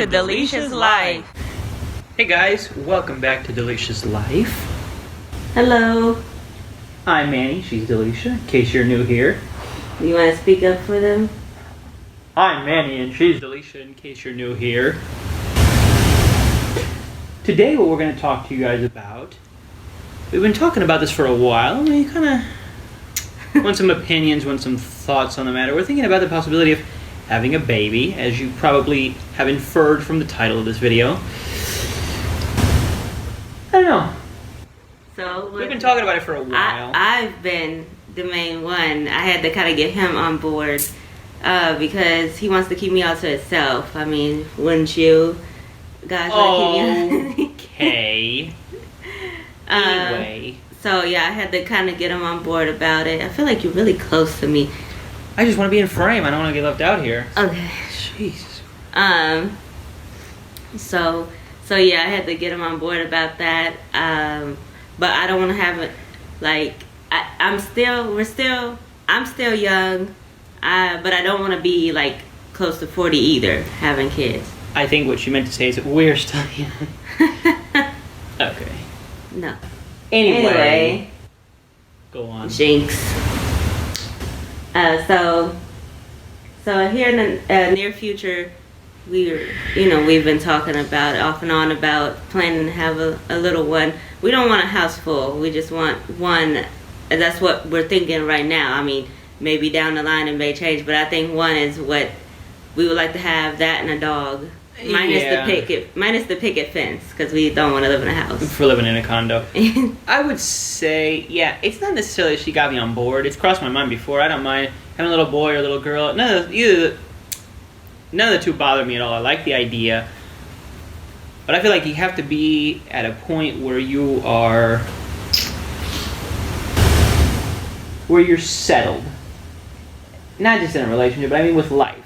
Dalesha's Life. Hey guys, welcome back to Dalesha's Life. Hello. I'm Manny, she's Dalesha, in case you're new here. You want to speak up for them? I'm Manny and she's Dalesha, in case you're new here. Today what we're going to talk to you guys about, we've been talking about this for a while, and we kind of want some opinions, want some thoughts on the matter. We're thinking about the possibility of having a baby, as you probably have inferred from the title of this video. I don't know. So we've been talking about it for a while. I've been the main one. I had to kind of get him on board because he wants to keep me all to himself. I mean, wouldn't you guys want to keep me? Okay. Anyway. So yeah, I had to kind of get him on board about it. I feel like you're really close to me. I just want to be in frame. I don't want to get left out here. Okay. Jesus. So yeah, I had to get him on board about that. But I don't want to have it like I'm still young. But I don't want to be like close to 40 either, having kids. I think what she meant to say is that we're still young. Okay. No. Anyway. Go on. Jinx. So here in the near future, we've been talking about off and on about planning to have a little one. We don't want a house full. We just want one. That's what we're thinking right now. I mean, maybe down the line it may change, but I think one is what we would like to have, that and a dog. Minus the picket fence, because we don't want to live in a house. For living in a condo. I would say, yeah, it's not necessarily she got me on board. It's crossed my mind before. I don't mind having a little boy or a little girl. None of the two bother me at all. I like the idea. But I feel like you have to be at a point where you're settled. Not just in a relationship, but I mean with life.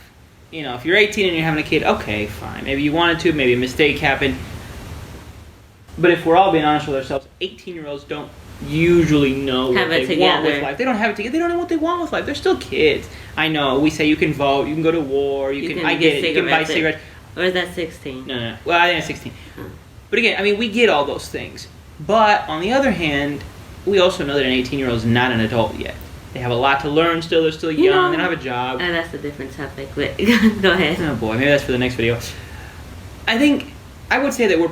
You know, if you're 18 and you're having a kid, okay, fine. Maybe you wanted to, maybe a mistake happened. But if we're all being honest with ourselves, 18-year-olds don't usually know what they want with life. They don't have it together. They don't know what they want with life. They're still kids. I know. We say you can vote, you can go to war, I get it. You can buy cigarettes. Or is that 16? No. Well, I think it's 16. But again, I mean, we get all those things. But on the other hand, we also know that an 18-year-old is not an adult yet. They have a lot to learn still. They're still young. They don't have a job. That's a different topic. But go ahead. Oh boy, maybe that's for the next video. I would say that we're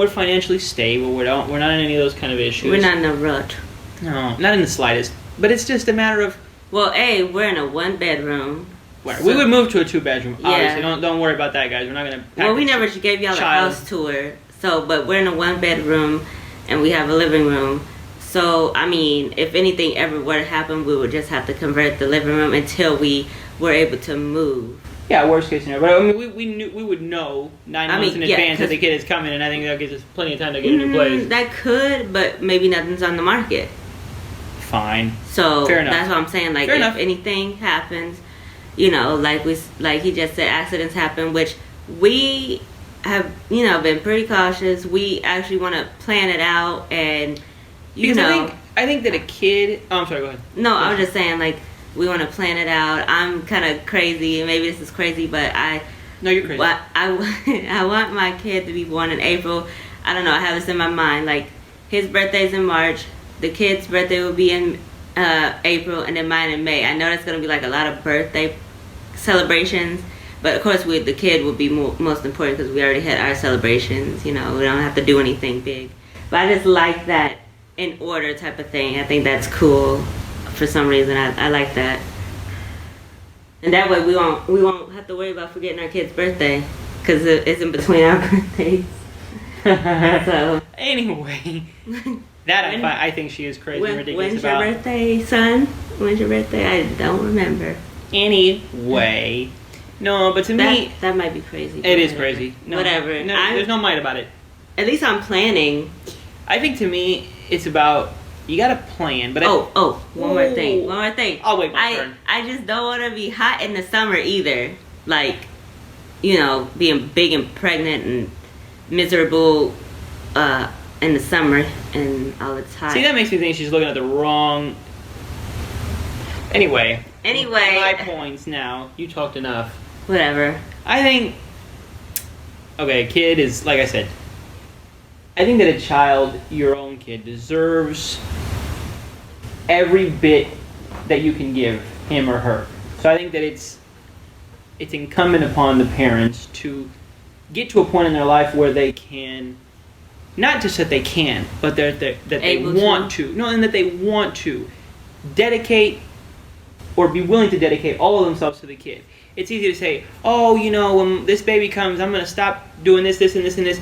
financially stable. We're not in any of those kind of issues. We're not in a rut. No, not in the slightest. But it's just a matter of... Well, we're in a one-bedroom. So we would move to a two-bedroom. Yeah. Obviously, don't worry about that, guys. We're not going to... Well, we never gave y'all a house tour. But we're in a one-bedroom, and we have a living room. So, I mean, if anything ever were to happen, we would just have to convert the living room until we were able to move. Yeah, worst case scenario. But I mean, we would know 9 months in advance that the kid is coming, and I think that gives us plenty of time to get a new place. That could, but maybe nothing's on the market. Fine. So fair enough. That's what I'm saying. Like, if anything happens, like he just said, accidents happen, which we have, been pretty cautious. We actually want to plan it out and. I think that a kid... Oh, I'm sorry, go ahead. No, I was just saying, like, we want to plan it out. I'm kind of crazy. Maybe this is crazy, but No, you're crazy. I want my kid to be born in April. I don't know. I have this in my mind. Like, his birthday's in March. The kid's birthday will be in April, and then mine in May. I know that's going to be, like, a lot of birthday celebrations. But, of course, the kid will be most important because we already had our celebrations. We don't have to do anything big. But I just like that. In order type of thing. I think that's cool for some reason. I like that. And that way we won't have to worry about forgetting our kid's birthday because it's in between our birthdays. So anyway, I think she is crazy and ridiculous. When's your birthday, son? When's your birthday? I don't remember. Anyway, no, but to me that might be crazy. It is crazy. No, whatever. No, there's no might about it. At least I'm planning. I think to me it's about you gotta plan. But one more thing. I'll wait my turn. I just don't want to be hot in the summer either. Like, being big and pregnant and miserable in the summer and all the time. See, that makes me think she's looking at the wrong. Anyway, Anyway. My points now. You talked enough. Whatever. I think okay, a kid is, like I said, I think that a child, your own kid, deserves every bit that you can give him or her. So I think that it's incumbent upon the parents to get to a point in their life where they can, not just that they can, but that they want to. No, and that they want to dedicate or be willing to dedicate all of themselves to the kid. It's easy to say, oh, when this baby comes, I'm going to stop doing this, and this, and this.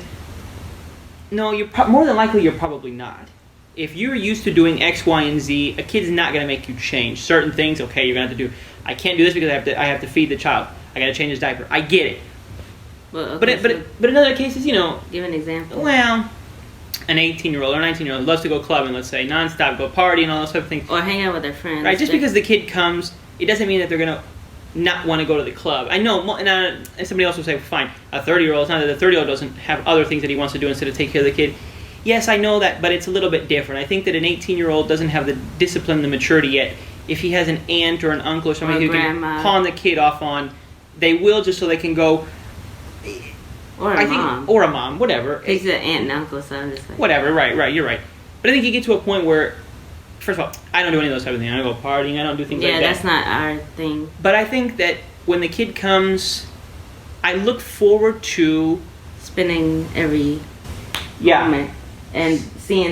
No, more than likely you're probably not. If you're used to doing X, Y, and Z, a kid's not going to make you change certain things. Okay, you're going to have to do. I can't do this because I have to feed the child. I got to change his diaper. I get it. Well, okay, but in other cases, give an example. Well, an 18-year-old or 19-year-old loves to go clubbing, let's say, nonstop, go party and all those type of things. Or hang out with their friends. Right, just because the kid comes, it doesn't mean that they're going to not want to go to the club. I know, and somebody else will say, fine, a 30-year-old, it's not that the 30-year-old doesn't have other things that he wants to do instead of take care of the kid. Yes, I know that, but it's a little bit different. I think that an 18-year-old doesn't have the discipline, the maturity yet. If he has an aunt or an uncle or somebody who can pawn the kid off on, they will just so they can go. Or a mom. Or a mom, whatever. He's an aunt and uncle, so I'm just like... Whatever, right, you're right. But I think you get to a point where, first of all, I don't do any of those type of things. I don't go partying, I don't do things like that. Yeah, that's not our thing. But I think that when the kid comes, I look forward to... spending every moment and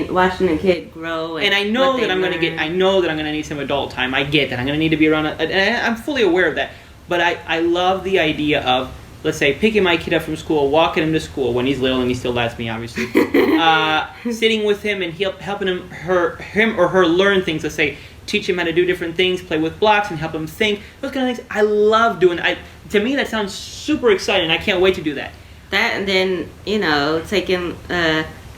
watching the kid grow. And I know that I'm going to need some adult time. I get that. I'm going to need to be around, and I'm fully aware of that. But I love the idea of, let's say, picking my kid up from school, walking him to school when he's little and he still lets me, obviously. Sitting with him and helping him or her learn things. Let's say, teach him how to do different things, play with blocks, and help him think. Those kind of things. I love doing. To me, that sounds super exciting. I can't wait to do that. That and then taking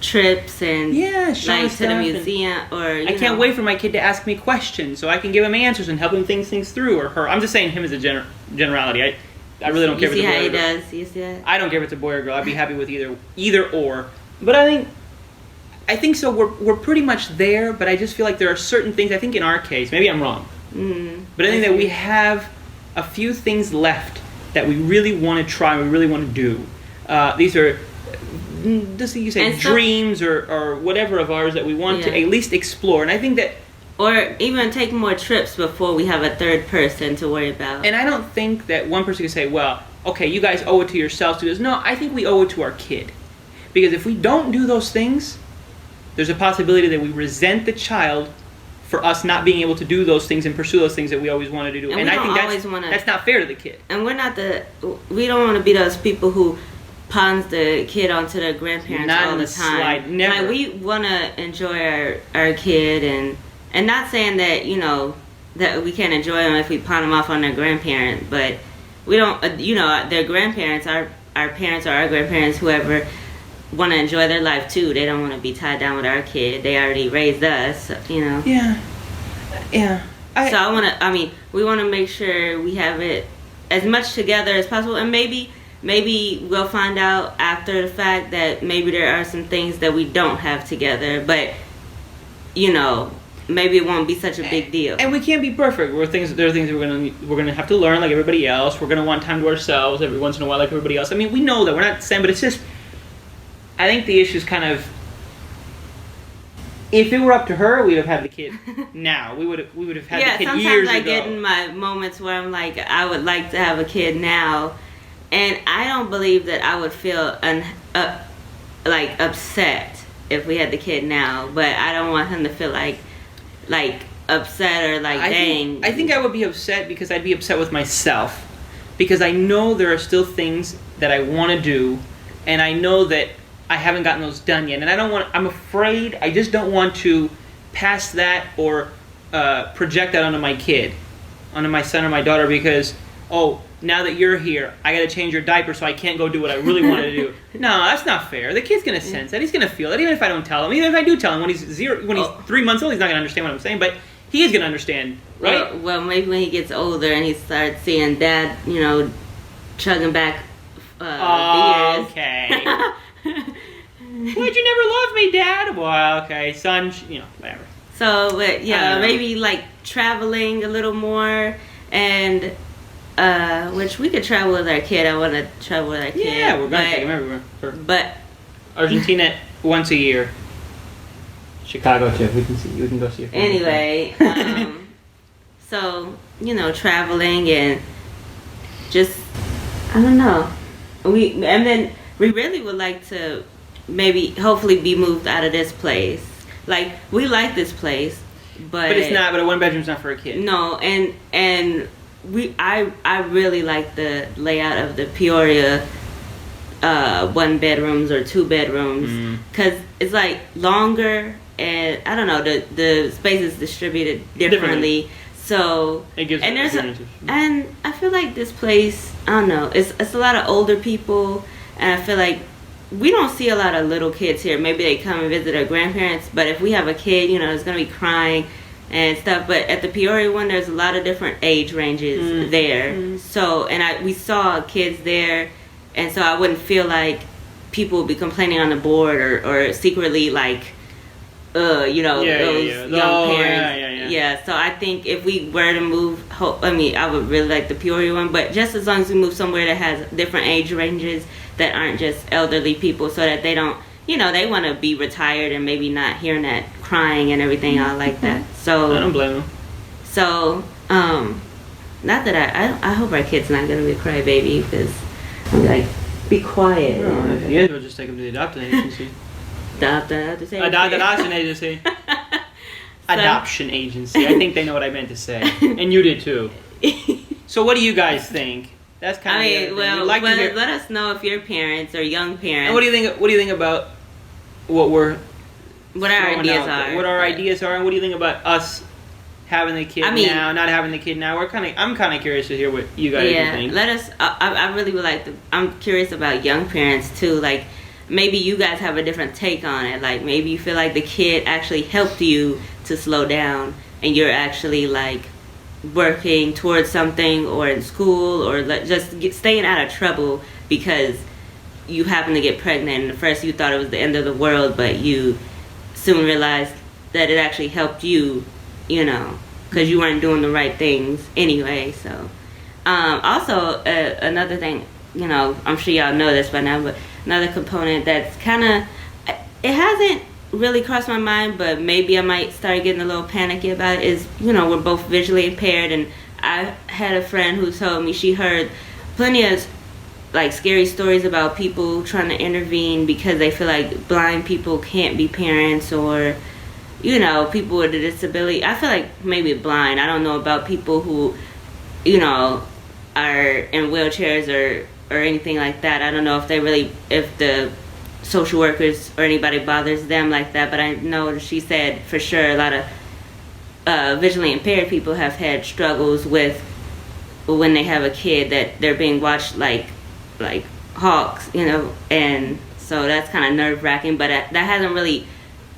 trips and like to the museum or I can't wait for my kid to ask me questions so I can give him answers and help him think things through, or her. I'm just saying him as a generality. I really don't care if it's a boy or girl. You see how he does? You see that? I don't care if it's a boy or girl. I'd be happy with either or. But I think so. We're pretty much there. But I just feel like there are certain things. I think in our case, maybe I'm wrong. But I think that we have a few things left that we really want to try. We really want to do. These are, just you say, dreams or whatever of ours that we want to at least explore. And I think that. Or even take more trips before we have a third person to worry about. And I don't think that one person can say, well, okay, you guys owe it to yourselves to do this. No, I think we owe it to our kid. Because if we don't do those things, there's a possibility that we resent the child for us not being able to do those things and pursue those things that we always wanted to do. And I think that's not fair to the kid. And we don't want to be those people who pawns the kid onto the grandparents all the time. Never. Like, we want to enjoy our kid and not saying that, that we can't enjoy them if we pawn them off on their grandparent, but we don't, their grandparents, our parents or our grandparents, whoever, want to enjoy their life too. They don't want to be tied down with our kid. They already raised us, Yeah. So we want to make sure we have it as much together as possible, and maybe we'll find out after the fact that maybe there are some things that we don't have together, but, maybe it won't be such a big deal. And we can't be perfect. There are things that we're gonna have to learn like everybody else. We're gonna want time to ourselves every once in a while like everybody else. I mean, we know that. We're not saying, but it's just, I think the issue is kind of, if it were up to her, we'd have had the kid now. We would have had the kid years ago. Sometimes I get in my moments where I'm like, I would like to have a kid now, and I don't believe that I would feel upset if we had the kid now, but I don't want him to feel like upset or dang. I think I would be upset because I'd be upset with myself, because I know there are still things that I want to do, and I know that I haven't gotten those done yet, and I'm afraid, I just don't want to pass that or project that onto my kid, onto my son or my daughter, because, now that you're here, I gotta change your diaper so I can't go do what I really wanted to do. No, that's not fair. The kid's gonna sense that. He's gonna feel that, even if I don't tell him. Even if I do tell him when he's 3 months old, he's not gonna understand what I'm saying, but he is gonna understand, right? Well, maybe when he gets older and he starts seeing Dad, chugging back beers. Okay. Why'd you never love me, Dad? Well, okay, son, whatever. So, but maybe traveling a little more and which we could travel with our kid. I want to travel with our kid. Yeah, we're going to take him everywhere. But Argentina once a year. Chicago too. We can go see your family. anyway, so traveling and just I don't know. And then we really would like to hopefully be moved out of this place. Like we like this place, but it's not. But a one bedroom's not for a kid. No, and I really like the layout of the Peoria 1 bedrooms or 2 bedrooms because it's like longer and I don't know the space is distributed differently. So it gives and and I feel like this place I don't know it's a lot of older people and I feel like we don't see a lot of little kids here. Maybe they come and visit our grandparents, but if we have a kid, it's gonna be crying and stuff. But at the Peoria one, there's a lot of different age ranges there. So and we saw kids there, and so I wouldn't feel like people would be complaining on the board or secretly like, those young parents. Yeah. So I think if we were to move, I would really like the Peoria one, but just as long as we move somewhere that has different age ranges that aren't just elderly people, so that they don't, they want to be retired and maybe not hearing that crying and everything all like that. So I don't blame them. So, not that I hope our kid's not gonna be a crybaby because I'm like, be quiet. No, if he is, we'll just take him to the adoption agency. Adoption agency. Adoption agency. I think they know what I meant to say, and you did too. So, what do you guys think? That's kind of. Let us know if you're parents or young parents. And what do you think? What do you think about what our ideas are? What our ideas are, and what do you think about us having the kid now, not having the kid now? I'm kind of curious to hear what you guys think. Let us. I really would like to. I'm curious about young parents too. Like maybe you guys have a different take on it. Like maybe you feel like the kid actually helped you to slow down, and you're actually like working towards something or in school or just staying out of trouble because you happen to get pregnant and at first you thought it was the end of the world, but you soon realized that it actually helped you, because you weren't doing the right things anyway. So also another thing, I'm sure y'all know this by now, but another component that's kind of, it hasn't really crossed my mind, but maybe I might start getting a little panicky about it, is, we're both visually impaired, and I had a friend who told me she heard plenty of like scary stories about people trying to intervene because they feel like blind people can't be parents, or people with a disability. I feel like maybe blind. I don't know about people who are in wheelchairs or anything like that. I don't know if the social workers or anybody bothers them like that, but I know she said for sure a lot of visually impaired people have had struggles with when they have a kid that they're being watched like hawks, and so that's kind of nerve-wracking, but that hasn't really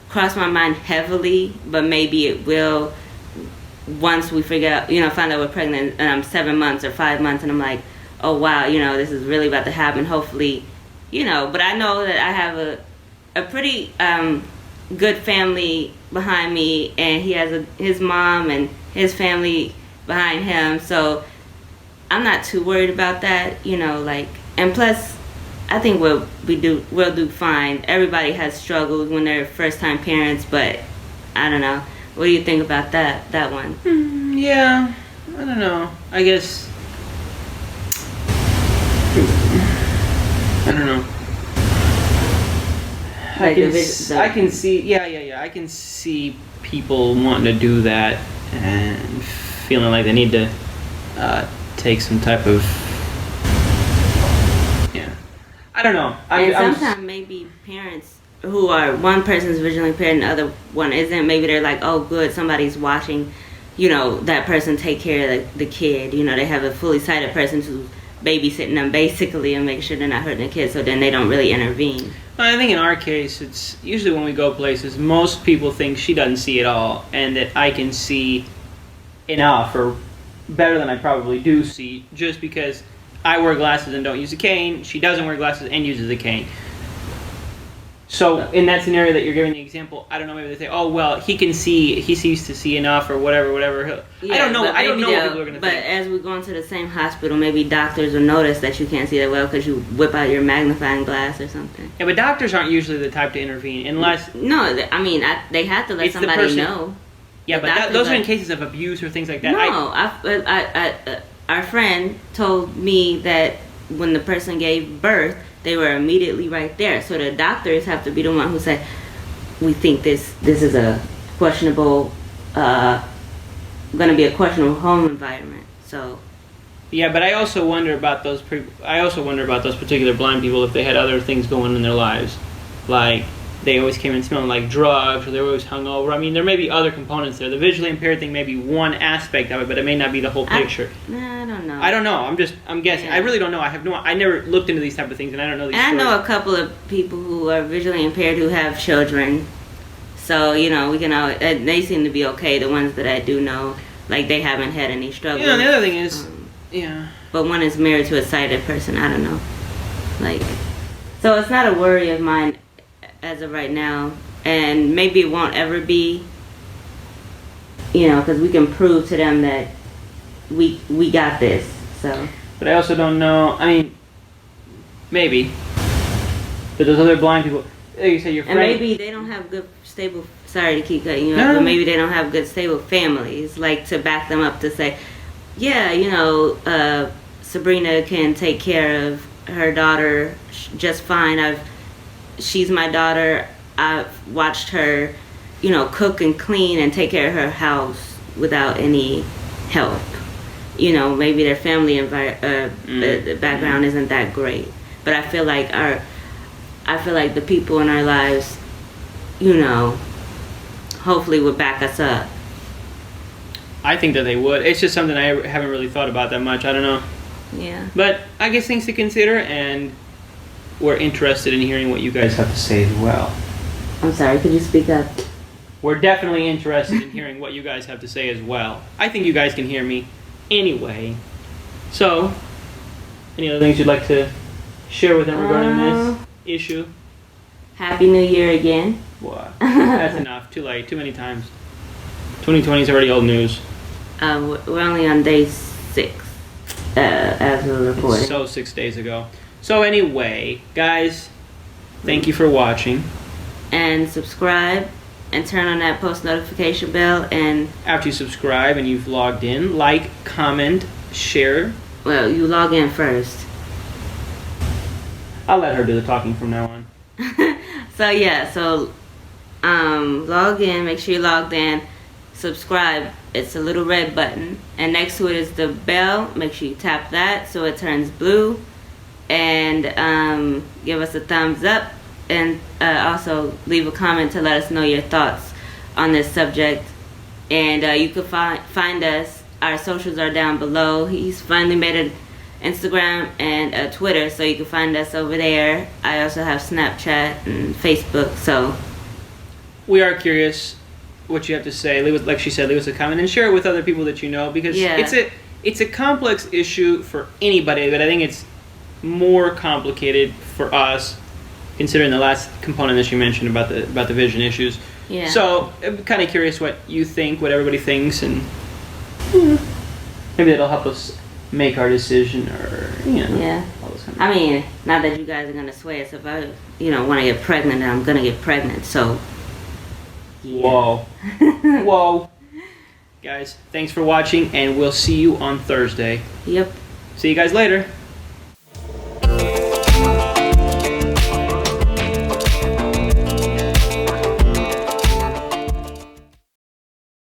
crossed my mind heavily, but maybe it will once we find out we're pregnant and I'm 7 months or 5 months and I'm like, oh wow, this is really about to happen, hopefully. But I know that I have a pretty good family behind me, and he has his mom and his family behind him, so I'm not too worried about that, and plus I think we'll do fine. Everybody has struggles when they're first time parents, but I don't know. What do you think about that one? Yeah, I don't know. I guess I don't know. I can see. I can see people wanting to do that and feeling like they need to take some type of. Yeah, I don't know. Sometimes maybe parents who are one person's visually impaired and the other one isn't. Maybe they're like, oh, good, somebody's watching. That person take care of the kid. They have a fully sighted person who's babysitting them basically and making sure they're not hurting the kids, so then they don't really intervene. I think in our case, it's usually when we go places, most people think she doesn't see at all, and that I can see enough or better than I probably do see, just because I wear glasses and don't use a cane. She doesn't wear glasses and uses a cane. So in that scenario that you're giving the example, I don't know, maybe they say, oh, well, he seems to see enough or whatever. Yeah, I don't know what people are going to But think. as we go into the same hospital, maybe doctors will notice that you can't see that well because you whip out your magnifying glass or something. Yeah, but doctors aren't usually the type to intervene unless... No, I mean, they have to let It's the somebody person- know. Yeah, The but doctors those are in are- cases of abuse or things like that. No, our friend told me that when the person gave birth, they were immediately right there. So the doctors have to be the one who say, we think this is a questionable, going to be a questionable home environment. So. Yeah, but I also wonder about those particular blind people if they had other things going on in their lives, like they always came in smelling like drugs, or they were always hungover. I mean, there may be other components there. The visually impaired thing may be one aspect of it, but it may not be the whole picture. I don't know. I don't know. I'm guessing. Yeah. I really don't know. I never looked into these type of things, and I don't know these And stories. I know a couple of people who are visually impaired who have children. So, we can all, they seem to be okay, the ones that I do know. Like, they haven't had any struggles. The other thing is, yeah. But one is married to a sighted person. I don't know. Like, so it's not a worry of mine as of right now. And maybe it won't ever be, because we can prove to them that we got this. So. But I also don't know. I mean, maybe. But those other blind people, like you said, your friend. And maybe they don't have good, stable. Sorry to keep cutting you No. off, but maybe they don't have good, stable families, like to back them up to say, yeah, Sabrina can take care of her daughter just fine. She's my daughter. I've watched her, cook and clean and take care of her house without any help. Maybe their family the background isn't that great, but I feel like the people in our lives, hopefully would back us up. I think that they would. It's just something I haven't really thought about that much. I don't know. Yeah. But I guess things to consider, and we're interested in hearing what you guys have to say as well. I'm sorry, could you speak up? We're definitely interested in hearing what you guys have to say as well. I think you guys can hear me anyway. So, any other things you'd like to share with them regarding this issue? Happy New Year again. What? That's enough. Too late. Too many times. 2020 is already old news. We're only on day 6 as we're recording. So 6 days ago. So anyway, guys, thank you for watching. And subscribe and turn on that post notification bell. And After you subscribe and you've logged in, like, comment, share. well, you log in first. I'll let her do the talking from now on. So log in. Make sure you logged in. Subscribe. It's a little red button, and next to it is the bell. Make sure you tap that so it turns blue, and give us a thumbs up, and also leave a comment to let us know your thoughts on this subject. And you can find us. Our socials are down below. He's finally made an Instagram and a Twitter, so you can find us over there. I also have Snapchat and Facebook. So We are curious what you have to say. Like she said, leave us a comment and share it with other people that you know, because it's a complex issue for anybody, but I think it's more complicated for us considering the last component that you mentioned about the vision issues. yeah. So I'm kind of curious what you think, what everybody thinks, and maybe that'll help us make our decision, or Yeah. all those kind of I mean, not that you guys are gonna sway us. If I, want to get pregnant, then I'm gonna get pregnant. So. Yeah. Whoa. Whoa. Guys, thanks for watching, and we'll see you on Thursday. Yep. See you guys later.